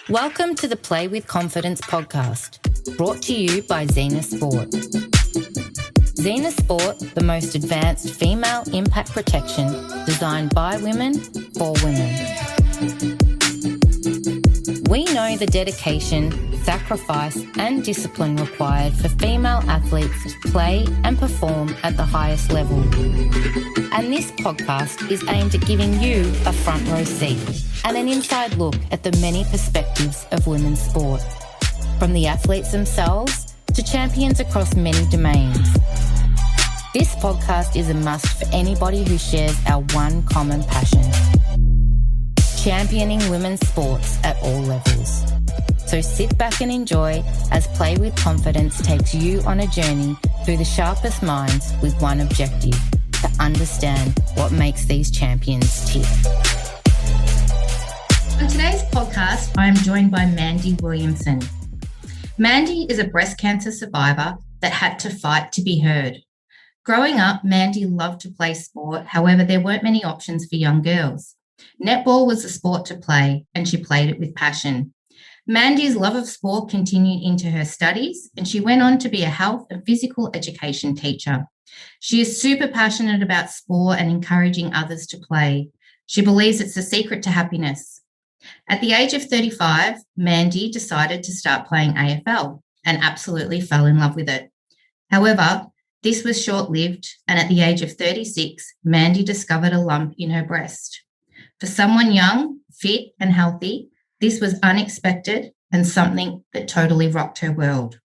Welcome to the Play with Confidence podcast, brought to you by Zena Sport. Zena Sport, the most advanced female impact protection designed by women for women. We know the dedication, sacrifice and discipline required for female athletes to play and perform at the highest level. And this podcast is aimed at giving you a front row seat and an inside look at the many perspectives of women's sport, from the athletes themselves to champions across many domains. This podcast is a must for anybody who shares our one common passion: championing women's sports at all levels. So sit back and enjoy as Play with Confidence takes you on a journey through the sharpest minds with one objective: to understand what makes these champions tick. On today's podcast, I am joined by Mandi Williamson. Mandi is a breast cancer survivor that had to fight to be heard. Growing up, Mandi loved to play sport. However, there weren't many options for young girls. Netball was the sport to play, and she played it with passion. Mandi's love of sport continued into her studies, and she went on to be a health and physical education teacher. She is super passionate about sport and encouraging others to play. She believes it's the secret to happiness. At the age of 35, Mandi decided to start playing AFL and absolutely fell in love with it. However, this was short-lived, and at the age of 36, Mandi discovered a lump in her breast. For someone young, fit and healthy, this was unexpected and something that totally rocked her world.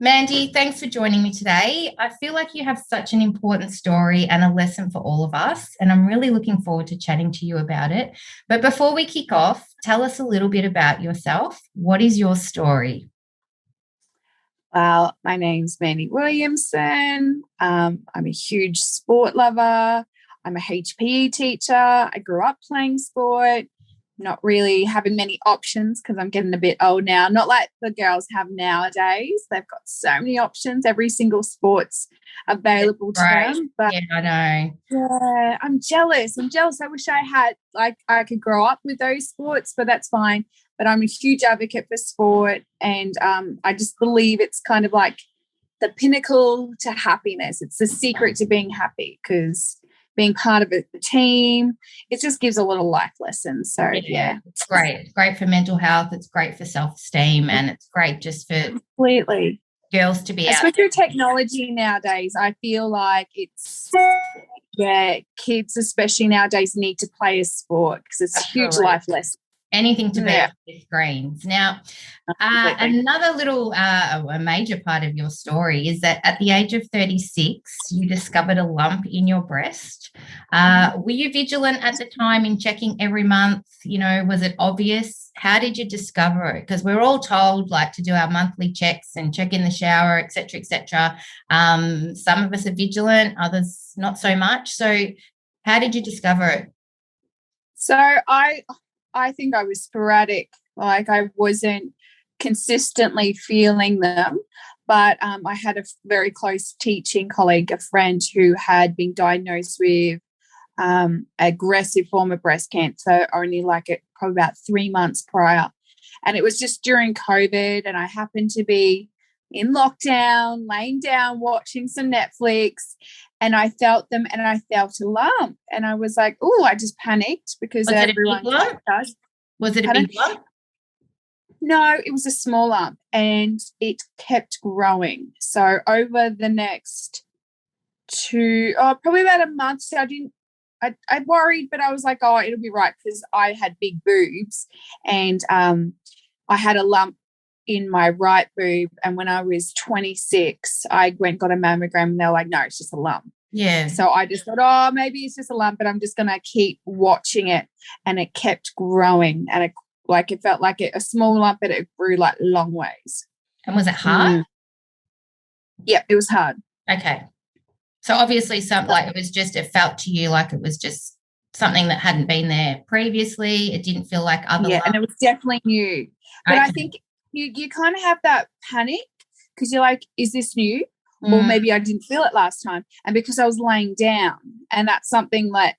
Mandi, thanks for joining me today. I feel like you have such an important story and a lesson for all of us, and I'm really looking forward to chatting to you about it. But before we kick off, tell us a little bit about yourself. What is your story? Well, my name's Mandi Williamson. I'm a huge sport lover. I'm a HPE teacher. I grew up playing sport, not really having many options because I'm getting a bit old now. Not like the girls have nowadays. They've got so many options. Every single sport's available to them. But yeah, I know. Yeah, I'm jealous. I wish I had, I could grow up with those sports, but that's fine. But I'm a huge advocate for sport, and I just believe it's kind of like the pinnacle to happiness. It's the secret to being happy, because being part of a team, it just gives a lot of life lessons. So, yeah. It's great. It's great for mental health. It's great for self-esteem, and it's great just for completely girls to be out. Especially technology nowadays, I feel like it's, kids especially nowadays need to play a sport because it's a huge life lesson. Anything to be on the screens. Now, another little, a major part of your story is that at the age of 36, you discovered a lump in your breast. Were you vigilant at the time in checking every month? You know, was it obvious? How did you discover it? Because we're all told like to do our monthly checks and check in the shower, et cetera, et cetera. Some of us are vigilant, others not so much. So how did you discover it? So I think I was sporadic, like I wasn't consistently feeling them, but I had a very close teaching colleague, a friend who had been diagnosed with aggressive form of breast cancer only probably about 3 months prior. And it was just during COVID, and I happened to be in lockdown, laying down, watching some Netflix, and I felt them, and I felt a lump, and I was like, oh, I just panicked because everyone does. Was it a big lump? No, it was a small lump, and it kept growing. So over the next probably about a month, so I worried, but I was like, oh, it'll be right, because I had big boobs, and I had a lump in my right boob, and when I was 26, I got a mammogram, and they were like, no, it's just a lump. Yeah. So I just thought, oh, maybe it's just a lump, but I'm just going to keep watching it, and it kept growing, and it felt like a small lump, but it grew like long ways. And was it hard? Yeah, it was hard. Okay. So obviously it felt to you like it was just something that hadn't been there previously. It didn't feel like other lumps. And it was definitely new. But I think you kind of have that panic because you're like, is this new? Or maybe I didn't feel it last time. And because I was laying down, and that's something that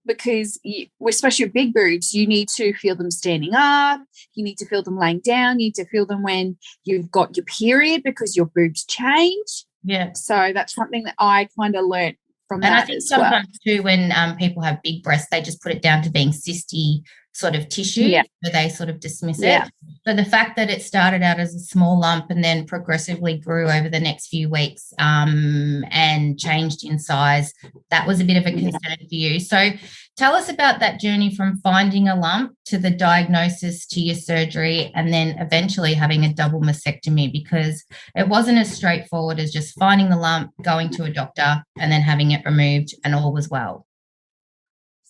because especially with big boobs, you need to feel them standing up, you need to feel them laying down, you need to feel them when you've got your period because your boobs change. Yeah. So that's something that I kind of learnt from And that I think as well. sometimes too, when people have big breasts, they just put it down to being cysty sort of tissue, Yeah. so they sort of dismiss Yeah. it. So the fact that it started out as a small lump and then progressively grew over the next few weeks and changed in size, that was a bit of a concern for you. So tell us about that journey from finding a lump to the diagnosis to your surgery and then eventually having a double mastectomy, because it wasn't as straightforward as just finding the lump, going to a doctor and then having it removed and all was well.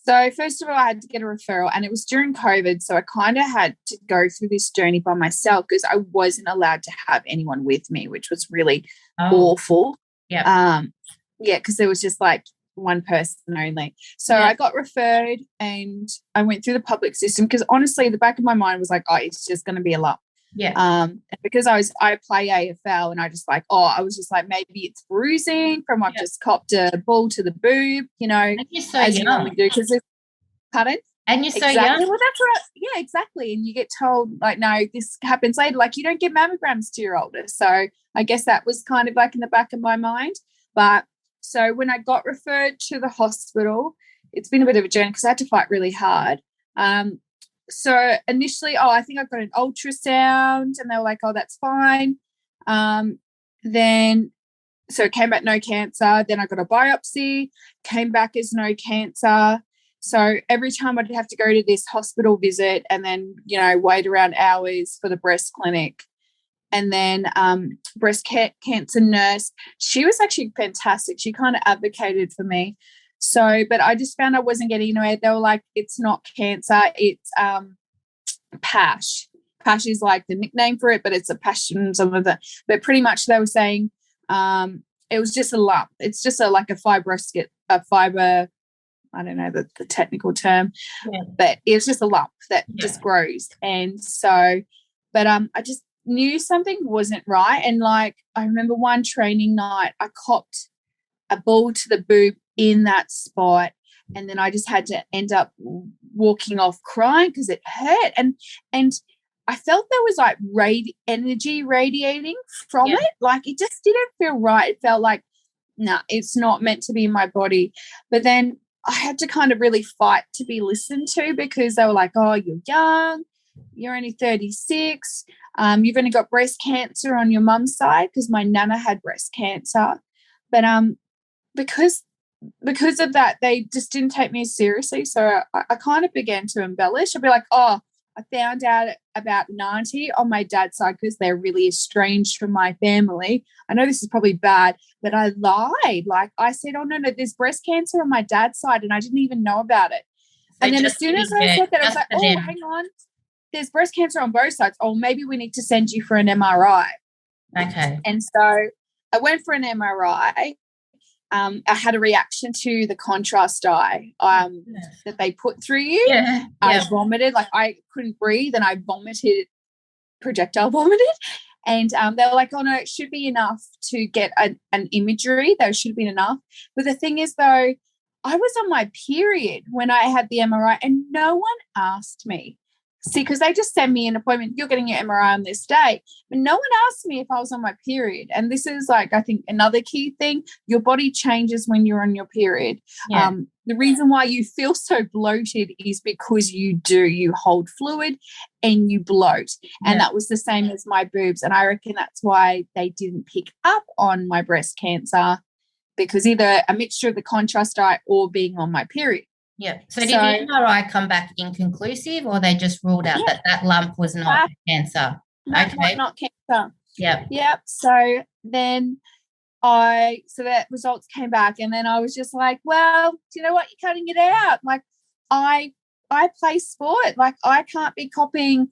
So first of all, I had to get a referral, and it was during COVID. So I kind of had to go through this journey by myself because I wasn't allowed to have anyone with me, which was really awful. Yeah. Yeah, because there was just like one person only. So I got referred and I went through the public system because honestly, the back of my mind was like, oh, it's just going to be a lump. Yeah. And because I play AFL and I was just like, maybe it's bruising from I've just copped a ball to the boob, you know, and you're so as young. you normally do. Because pardon? And you're so exactly. young. Well, that's right. Yeah, exactly. And you get told like, no, this happens later. Like you don't get mammograms till you're older. So I guess that was kind of like in the back of my mind. But so when I got referred to the hospital, it's been a bit of a journey because I had to fight really hard. So initially, I think I got an ultrasound and they were like, oh, that's fine. Then, so it came back no cancer. Then I got a biopsy, came back as no cancer. So every time I'd have to go to this hospital visit and then, you know, wait around hours for the breast clinic. And then breast cancer nurse, she was actually fantastic. She kind of advocated for me. So, but I just found I wasn't getting anywhere. They were like, it's not cancer, it's PASH. PASH is like the nickname for it, but it's a passion, some of the, but pretty much they were saying it was just a lump. It's just like a fiber, I don't know the technical term, but it was just a lump that just grows. And so, but I just knew something wasn't right. And like, I remember one training night, I copped a ball to the boob in that spot. And then I just had to end up walking off crying because it hurt. And I felt there was like energy radiating from it. Like it just didn't feel right. It felt like, nah, it's not meant to be in my body. But then I had to kind of really fight to be listened to because they were like, oh, you're young, you're only 36, you've only got breast cancer on your mum's side because my nana had breast cancer. But because of that, they just didn't take me as seriously. So I kind of began to embellish. I'd be like, oh, I found out about 90 on my dad's side because they're really estranged from my family. I know this is probably bad, but I lied. Like I said, oh, no, there's breast cancer on my dad's side and I didn't even know about it. So and then as soon as I said that, I was like, oh, hang on. There's breast cancer on both sides. Oh, maybe we need to send you for an MRI. Okay. And so I went for an MRI. I had a reaction to the contrast dye that they put through you. Yeah. I vomited, like I couldn't breathe and I vomited, projectile vomited. And they were like, oh, no, it should be enough to get an imagery. There should have been enough. But the thing is, though, I was on my period when I had the MRI and no one asked me. See, because they just send me an appointment, you're getting your MRI on this day. But no one asked me if I was on my period. And this is like, I think another key thing, your body changes when you're on your period. Yeah. The reason why you feel so bloated is because you hold fluid and you bloat. And that was the same as my boobs. And I reckon that's why they didn't pick up on my breast cancer, because either a mixture of the contrast dye or being on my period. Yeah. So did the MRI come back inconclusive or they just ruled out that lump was not cancer? Not cancer. Yeah. Yep. So then that results came back and then I was just like, well, do you know what? You're cutting it out. Like I play sport. Like I can't be copying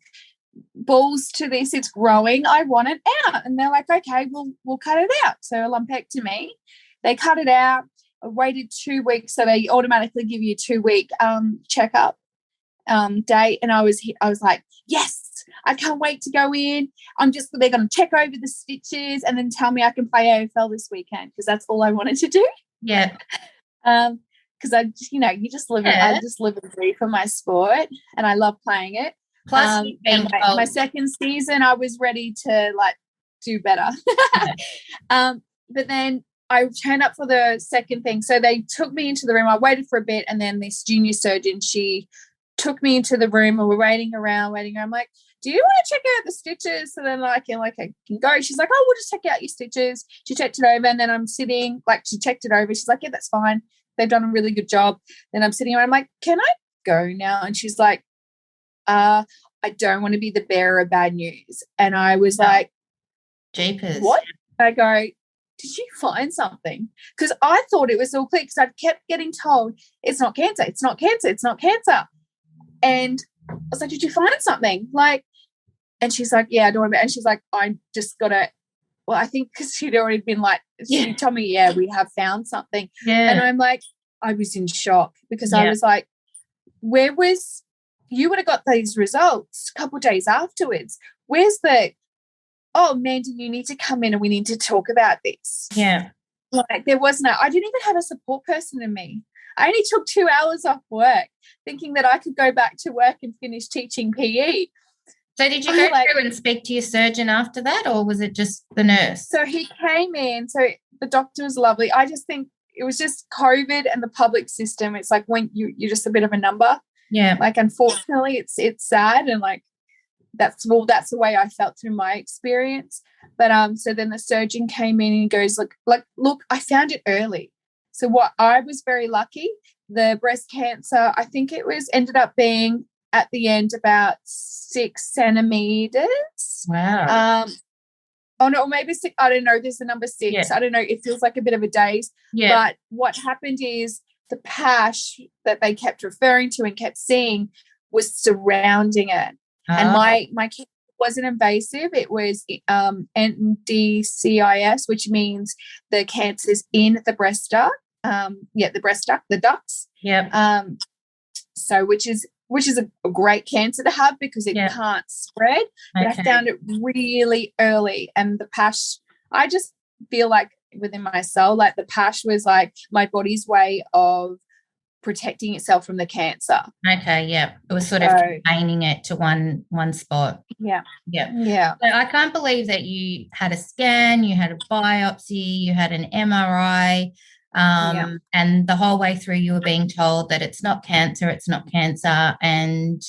balls to this. It's growing. I want it out. And they're like, okay, we'll cut it out. So a lumpectomy, they cut it out. I waited 2 weeks, so they automatically give you a 2-week checkup date, and I was like, yes, I can't wait to go in. They're going to check over the stitches and then tell me I can play AFL this weekend because that's all I wanted to do. Yeah. because you just live Yeah. I just live and breathe for my sport, and I love playing it. Plus, you've been and my second season, I was ready to like do better. But then I turned up for the second thing. So they took me into the room. I waited for a bit, and then this junior surgeon, she took me into the room, and we're waiting around. I'm like, do you want to check out the stitches? So then I can go. She's like, oh, we'll just check out your stitches. She checked it over, and then I'm sitting, like, she checked it over. She's like, yeah, that's fine. They've done a really good job. Then I'm sitting around. I'm like, can I go now? And she's like, I don't want to be the bearer of bad news. And I was like, jeepers. What? I go, did you find something? Because I thought it was all clear, because I kept getting told it's not cancer, it's not cancer, it's not cancer. And I was like, did you find something? Like, and she's like, yeah, I don't want to. And she's like, I just got to, well, I think because she'd already been like, she told me, yeah, we have found something. Yeah. And I'm like, I was in shock, because I was like, you would have got these results a couple of days afterwards. Where's oh, Mandi, you need to come in and we need to talk about this. Yeah. Like, there was I didn't even have a support person in me. I only took 2 hours off work thinking that I could go back to work and finish teaching PE. So did you go through and speak to your surgeon after that, or was it just the nurse? So he came in. So the doctor was lovely. I just think it was just COVID and the public system. It's like when you're just a bit of a number. Yeah. Like, unfortunately, it's sad, and like that's the way I felt through my experience. But so then the surgeon came in and goes, look, I found it early. So what, I was very lucky. The breast cancer, I think it ended up being at the end about 6 centimeters. Wow. Oh no, maybe 6. I don't know. There's the number 6. Yeah. I don't know. It feels like a bit of a daze. Yeah. But what happened is the pash that they kept referring to and kept seeing was surrounding it. And my cancer wasn't invasive. It was NDCIS, which means the cancer's in the breast duct. The breast duct, the ducts. Yeah. So which is a great cancer to have, because it can't spread. But I found it really early, and the pash, I just feel like within my soul, like the pash was like my body's way of protecting itself from the cancer. Okay, yeah. It was sort of containing it to one spot. Yeah. Yeah. Yeah. So I can't believe that you had a scan, you had a biopsy, you had an MRI, and the whole way through you were being told that it's not cancer, and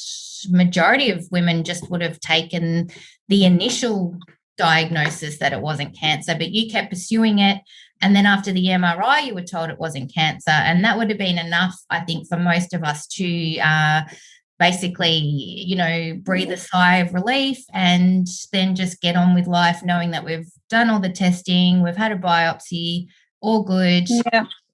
majority of women just would have taken the initial diagnosis that it wasn't cancer, but you kept pursuing it. And then after the MRI, you were told it wasn't cancer. And that would have been enough, I think, for most of us to basically, breathe a sigh of relief and then just get on with life, knowing that we've done all the testing, we've had a biopsy, all good,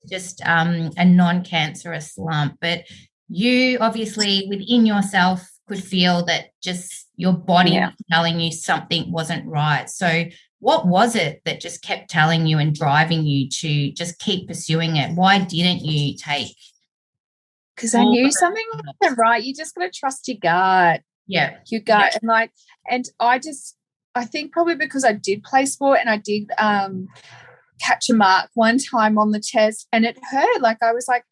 just a non-cancerous lump. But you obviously within yourself could feel that just your body was telling you something wasn't right. So what was it that just kept telling you and driving you to just keep pursuing it? Why didn't you take? Because I knew something wasn't right. You just got to trust your gut. Yeah. Your gut. Yeah. And I think probably because I did play sport, and I did catch a mark one time on the chest, and it hurt. Like, I was like,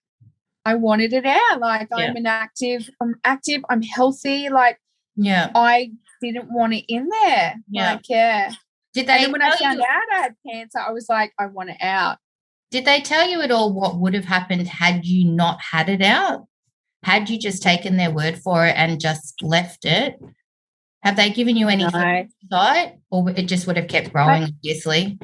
I wanted it out. Like, I'm active, I'm healthy. Like, I didn't want it in there. Yeah. Like, Did they? And then when I found out I had cancer, I was like, I want it out. Did they tell you at all what would have happened had you not had it out? Had you just taken their word for it and just left it? Have they given you any insight, or it just would have kept growing, obviously?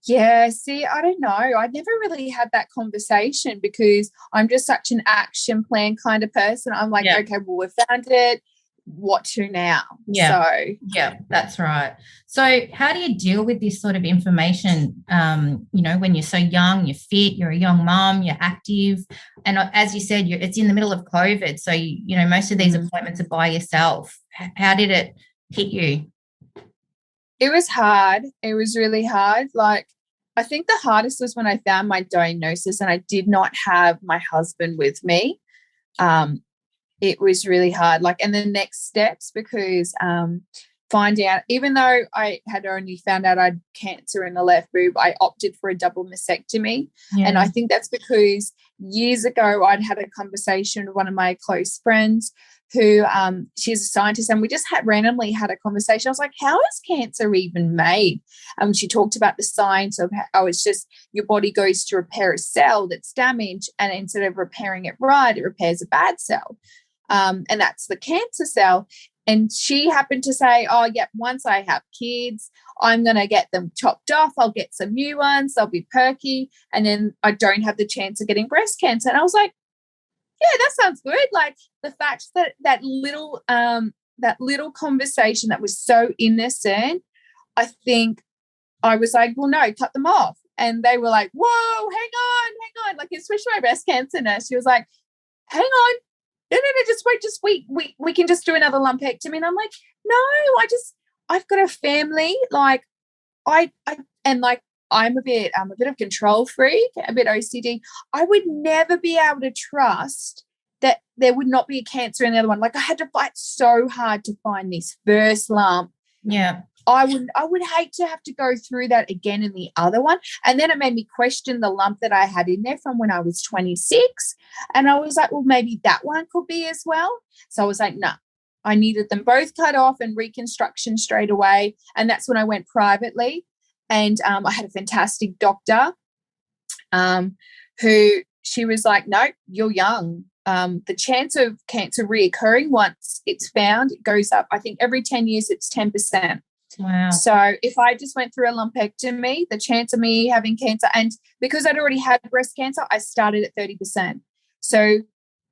Yeah, see, I don't know. I never really had that conversation, because I'm just such an action plan kind of person. I'm like, okay, well, we've found it. What to now? Yeah, that's right. So how do you deal with this sort of information, when you're so young, you're fit, you're a young mom, you're active, and as you said, it's in the middle of COVID, so most of these appointments are by yourself. How did it hit you? It was hard. It was really hard. Like, I think the hardest was when I found my diagnosis and I did not have my husband with me. It was really hard. Like, and the next steps, because finding out, even though I had only found out I had cancer in the left boob, I opted for a double mastectomy. Yeah. And I think that's because years ago I'd had a conversation with one of my close friends who she's a scientist, and we just randomly had a conversation. I was like, how is cancer even made? And she talked about the science of how it's just your body goes to repair a cell that's damaged, and instead of repairing it right, it repairs a bad cell. And that's the cancer cell. And she happened to say, oh, yeah, once I have kids, I'm going to get them chopped off. I'll get some new ones. They'll be perky. And then I don't have the chance of getting breast cancer. And I was like, yeah, that sounds good. Like the fact that that little conversation that was so innocent, I think I was like, well, no, cut them off. And they were like, whoa, hang on. Like, especially my breast cancer nurse, she was like, hang on. No, just wait. We can just do another lumpectomy. And I'm like, no, I've got a family. Like I'm a bit of control freak, a bit OCD. I would never be able to trust that there would not be a cancer in the other one. Like I had to fight so hard to find this first lump. Yeah. I would hate to have to go through that again in the other one. And then it made me question the lump that I had in there from when I was 26. And I was like, well, maybe that one could be as well. So I was like, no, I needed them both cut off and reconstruction straight away. And that's when I went privately. And I had a fantastic doctor who she was like, no, you're young. The chance of cancer reoccurring once it's found, it goes up. I think every 10 years it's 10%. Wow. So if I just went through a lumpectomy, the chance of me having cancer, and because I'd already had breast cancer, I started at 30%. So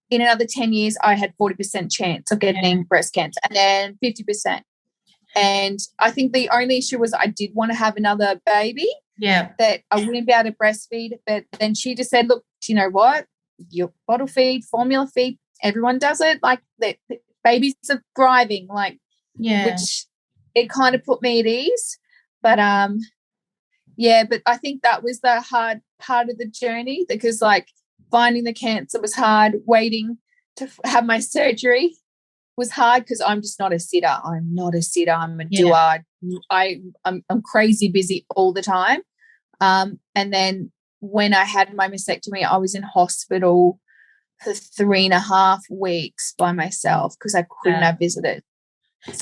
in another 10 years, I had 40% chance of getting breast cancer, and then 50%. And I think the only issue was I did want to have another baby. Yeah. That I wouldn't be able to breastfeed. But then she just said, look, do you know what? Your bottle feed, formula feed, everyone does it. Like the babies are thriving, like, which it kind of put me at ease. But but I think that was the hard part of the journey, because like finding the cancer was hard, waiting to have my surgery was hard, because I'm just not a sitter. I'm not a sitter. I'm a doer. I'm crazy busy all the time. And then when I had my mastectomy, I was in hospital for 3.5 weeks by myself because I couldn't have visitors.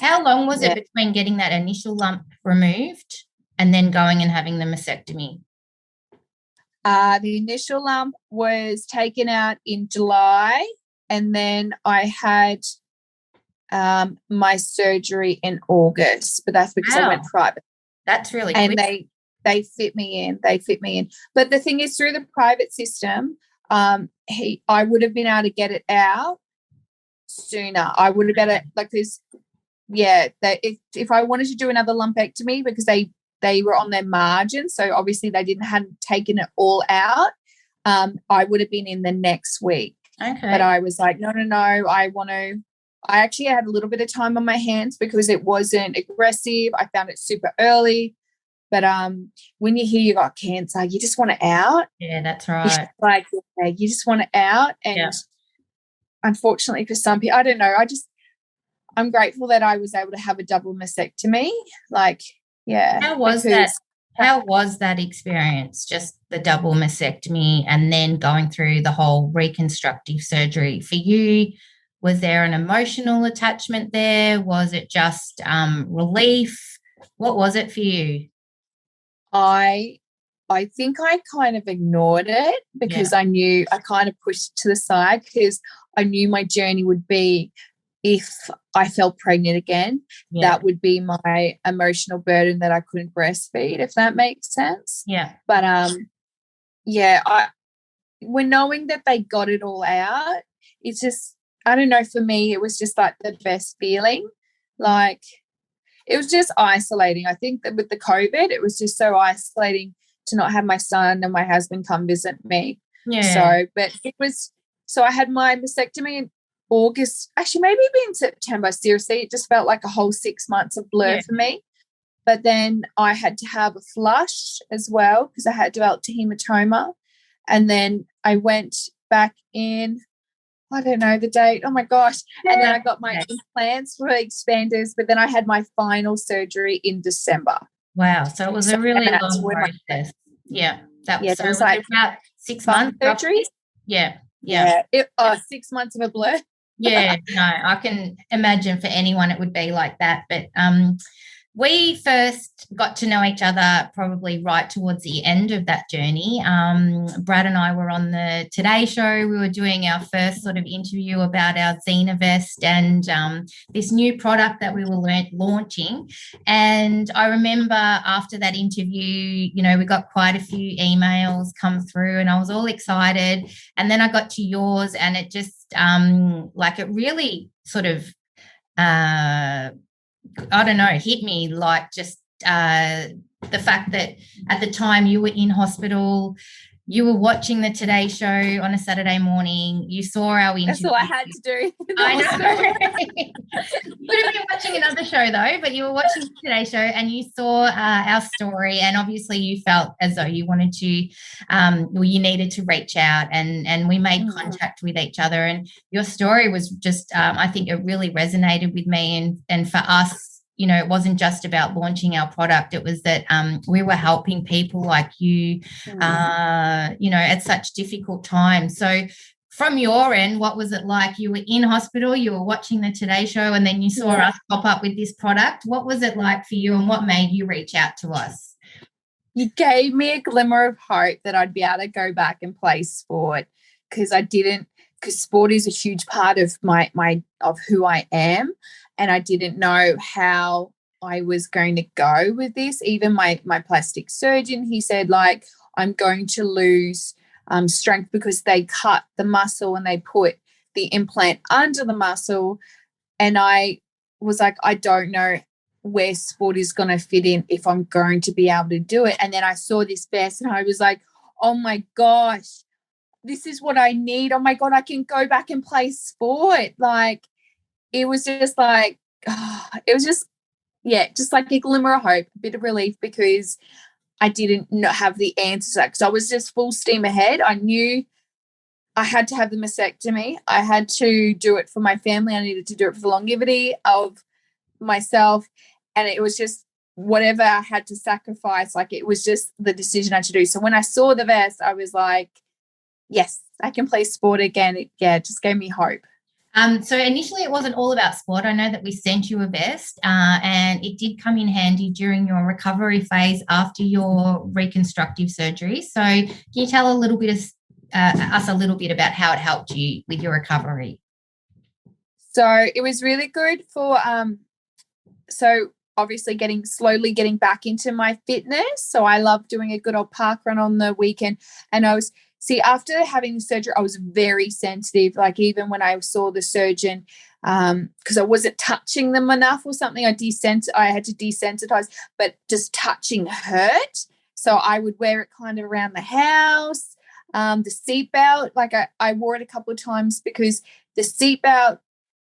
How long was it between getting that initial lump removed and then going and having the mastectomy? The initial lump was taken out in July, and then I had my surgery in August, but that's because I went private. That's really and quick. They fit me in. But the thing is, through the private system, I would have been able to get it out sooner. I would have been able to, like this. Yeah, if I wanted to do another lumpectomy, because they were on their margin, so obviously they hadn't taken it all out, I would have been in the next week. Okay. But I was like, no, I actually had a little bit of time on my hands because it wasn't aggressive. I found it super early. But when you hear you got cancer, you just want it out. Yeah, that's right. You just want it out. And unfortunately for some people, I don't know, I'm grateful that I was able to have a double mastectomy. How was that? How was that experience? Just the double mastectomy and then going through the whole reconstructive surgery for you? Was there an emotional attachment there? Was it just relief? What was it for you? I think I kind of ignored it because I kind of pushed it to the side because I knew my journey would be, if I fell pregnant again, that would be my emotional burden that I couldn't breastfeed, if that makes sense. Yeah. But when knowing that they got it all out, it's just, I don't know, for me it was just like the best feeling. Like it was just isolating. I think that with the COVID, it was just so isolating to not have my son and my husband come visit me. Yeah. So I had my mastectomy in August, actually maybe it'd been September. Seriously, it just felt like a whole 6 months of blur for me. But then I had to have a flush as well because I had developed a hematoma. And then I went back in I don't know the date. Oh my gosh. And then I got my implants for expanders, but then I had my final surgery in December. Wow. So it was a really long when process. Yeah. it was it was like about 6 months. surgery. Yeah. 6 months of a blur. Yeah, no, I can imagine for anyone it would be like that. But we first got to know each other probably right towards the end of that journey. Brad and I were on the Today Show. We were doing our first sort of interview about our Zena vest and this new product that we were launching. And I remember after that interview, you know, we got quite a few emails come through and I was all excited. And then I got to yours and it just it really sort of I don't know, hit me like just the fact that at the time you were in hospital, you were watching the Today Show on a Saturday morning. You saw our interview. That's all I had to do. I know. You could have been watching another show though, but you were watching the Today Show and you saw our story, and obviously you felt as though you wanted to, you needed to reach out, and we made contact with each other. And your story was just, I think it really resonated with me, and for us. You know, it wasn't just about launching our product. It was that we were helping people like you, you know, at such difficult times. So from your end, what was it like? You were in hospital, you were watching the Today Show, and then you saw us pop up with this product. What was it like for you, and what made you reach out to us? You gave me a glimmer of hope that I'd be able to go back and play sport, because sport is a huge part of of who I am. And I didn't know how I was going to go with this. Even my plastic surgeon, he said, like, I'm going to lose strength because they cut the muscle and they put the implant under the muscle. And I was like, I don't know where sport is going to fit in, if I'm going to be able to do it. And then I saw this vest and I was like, oh my gosh, this is what I need. Oh my God, I can go back and play sport. Like, it was just like, just like a glimmer of hope, a bit of relief, because I didn't have the answers. Because I was just full steam ahead. I knew I had to have the mastectomy. I had to do it for my family. I needed to do it for the longevity of myself. And it was just whatever I had to sacrifice. Like, it was just the decision I had to do. So when I saw the vest, I was like, yes, I can play sport again. It just gave me hope. So initially it wasn't all about sport. I know that we sent you a vest and it did come in handy during your recovery phase after your reconstructive surgery. So can you tell us a little bit about how it helped you with your recovery? So it was really good for obviously slowly getting back into my fitness. So I love doing a good old park run on the weekend. And after having the surgery, I was very sensitive. Like, even when I saw the surgeon, because I wasn't touching them enough or something, I had to desensitize, but just touching hurt. So I would wear it kind of around the house. The seatbelt, like I wore it a couple of times because the seatbelt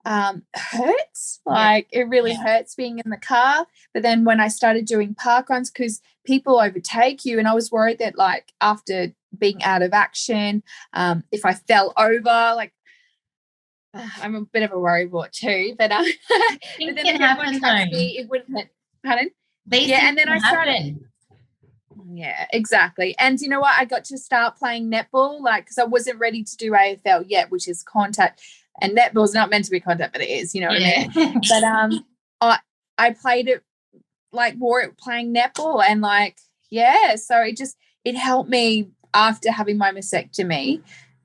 hurts. Like, it really hurts being in the car. But then when I started doing park runs, because people overtake you, and I was worried that, like, after being out of action, if I fell over, like, I'm a bit of a worrywart too, but things can happen though. It wouldn't hurt. Pardon? And then I started. Yeah, exactly. And you know what? I got to start playing netball, like, because I wasn't ready to do AFL yet, which is contact. And netball's not meant to be contact, but it is, you know what I mean? But I played it, like, wore it playing netball, and so it helped me after having my mastectomy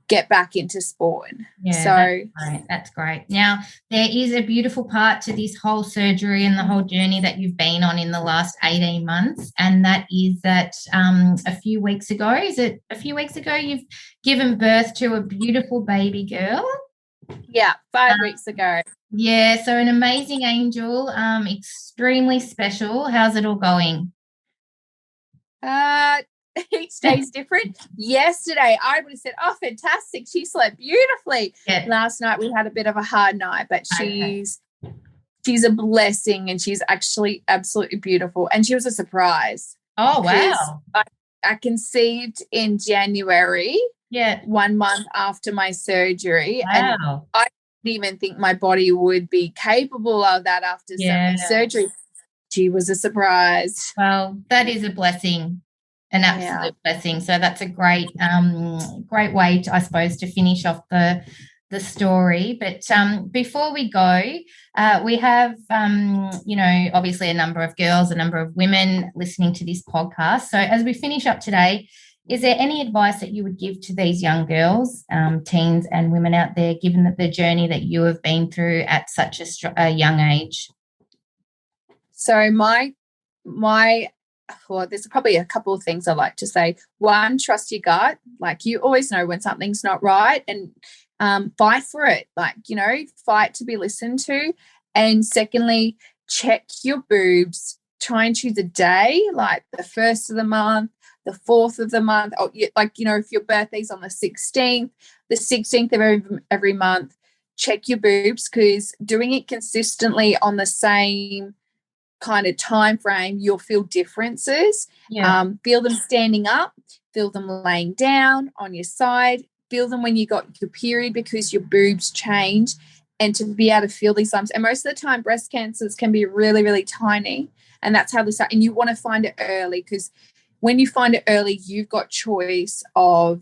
get back into sport. Yeah, so that's great. Now, there is a beautiful part to this whole surgery and the whole journey that you've been on in the last 18 months, and that is that a few weeks ago, you've given birth to a beautiful baby girl? Yeah, 5 weeks ago. Yeah, so an amazing angel, extremely special. How's it all going? Each day's different. Yesterday, I would have said, oh, fantastic, she slept beautifully. Yeah. Last night we had a bit of a hard night, but she's a blessing, and she's actually absolutely beautiful. And she was a surprise. Oh, wow. I conceived in January, Yeah. 1 month after my surgery. Wow. And I didn't even think my body would be capable of that after so many surgeries. She was a surprise. Well, that is a blessing, an absolute blessing. So that's a great way, I suppose, to finish off the story. But before we go, we have, obviously a number of girls, a number of women listening to this podcast. So as we finish up today, is there any advice that you would give to these young girls, teens and women out there, given that the journey that you have been through at such a young age? So there's probably a couple of things I'd like to say. One, trust your gut. Like, you always know when something's not right, and fight for it. Like, fight to be listened to. And secondly, check your boobs. Try and choose a day, like the 1st of the month, the 4th of the month. Or if your birthday's on the 16th of every month, check your boobs, because doing it consistently on the same kind of time frame, you'll feel differences. Feel them standing up, feel them laying down on your side, feel them when you got your period, because your boobs change. And to be able to feel these lumps, and most of the time breast cancers can be really, really tiny, and that's how they start. And you want to find it early, because when you find it early, you've got choice of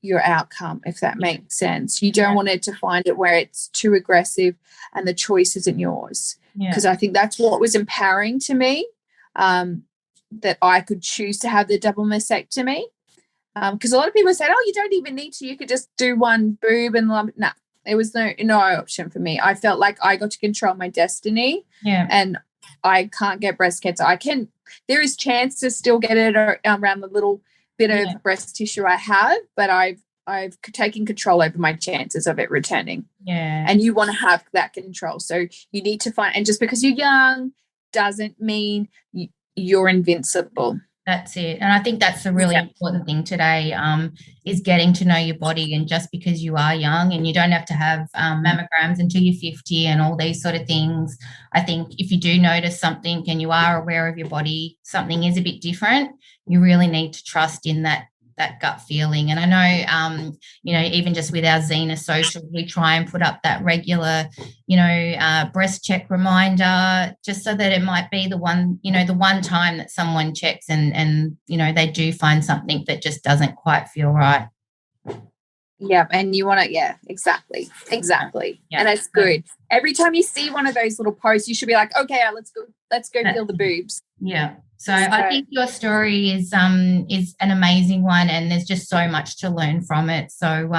your outcome, if that makes sense. You don't want it to find it where it's too aggressive and the choice isn't yours. Because I think that's what was empowering to me, that I could choose to have the double mastectomy. Because a lot of people said, oh, you don't even need to, you could just do one boob and lump. No, it was no option for me. I felt like I got to control my destiny, and I can't get breast cancer. There is chance to still get it around the little bit of breast tissue I have, but I've taken control over my chances of it returning. And you want to have that control. So you need to find, and just because you're young doesn't mean you're invincible. That's it. And I think that's the really important thing today, is getting to know your body. And just because you are young, and you don't have to have mammograms until you're 50 and all these sort of things, I think if you do notice something and you are aware of your body, something is a bit different, you really need to trust in that gut feeling. And I know, even just with our Zena social, we try and put up that regular, breast check reminder, just so that it might be the one time that someone checks and they do find something that just doesn't quite feel right. Yeah, and you want to, exactly. Yeah. And it's good. Every time you see one of those little posts, you should be like, okay, let's go feel the boobs. Yeah. So I think your story is an amazing one, and there's just so much to learn from it. So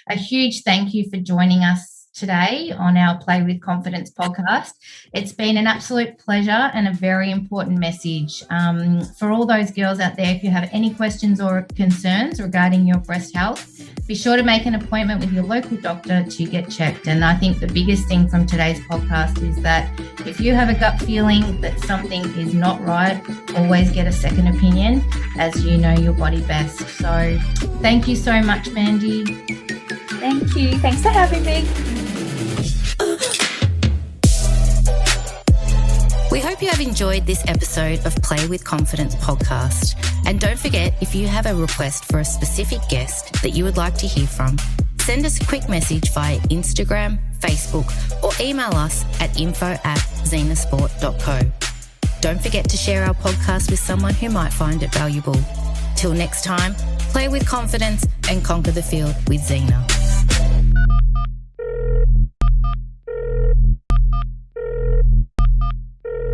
a huge thank you for joining us today on our Play with Confidence podcast. It's been an absolute pleasure and a very important message. For all those girls out there, if you have any questions or concerns regarding your breast health, be sure to make an appointment with your local doctor to get checked. And I think the biggest thing from today's podcast is that if you have a gut feeling that something is not right, always get a second opinion, as you know your body best. So thank you so much, Mandi. Thank you. Thanks for having me. We hope you have enjoyed this episode of Play with Confidence podcast. And don't forget, if you have a request for a specific guest that you would like to hear from, send us a quick message via Instagram, Facebook, or email us at info@zenasport.co. Don't forget to share our podcast with someone who might find it valuable. Till next time, play with confidence and conquer the field with Zena.